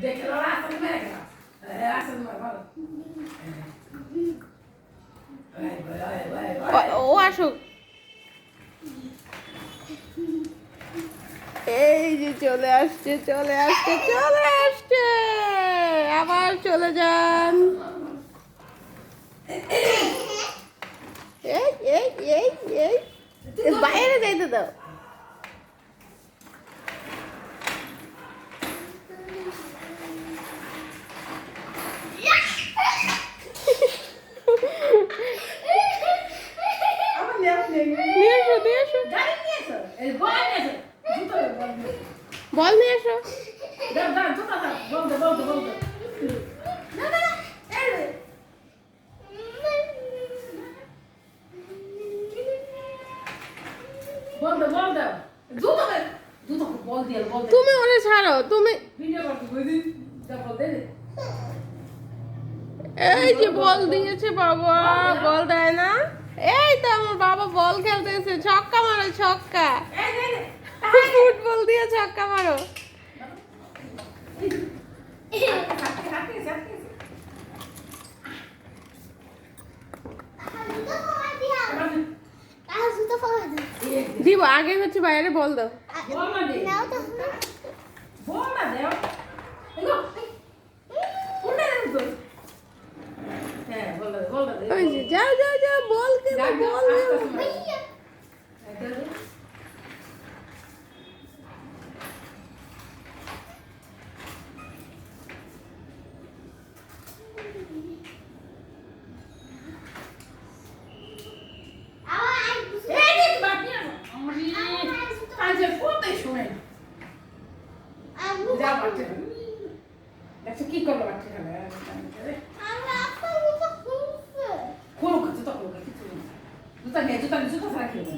দেখে লো আসল মেরে গেল আসল মেরে ভালো ও আসুক। এই যে চলে আসছে চলে আসছে চলে আসছে, আবার চলে যান। এই এই এই এই বাইরে যাইতে দাও। নিয়ে এসো নিয়ে এসো, বল নিয়ে এসো। তুমি ওরে ছাড়ো তুমি। এই যে বল দিয়েছে বাবা, বল দেয় না। এই তো আমার বাবা বল খেলতেছে, ছক্কা মারো ছক্কা, ফুটবল দিয়ে ছক্কা মারো। দিব আগে হচ্ছে বাইরে বল দাও। ওই যে যাও যাও যাও বল খেলো বল। কি করলো বাচ্চা জুতা নিয়ে জুতা জুতা ছাড়া খেলবে।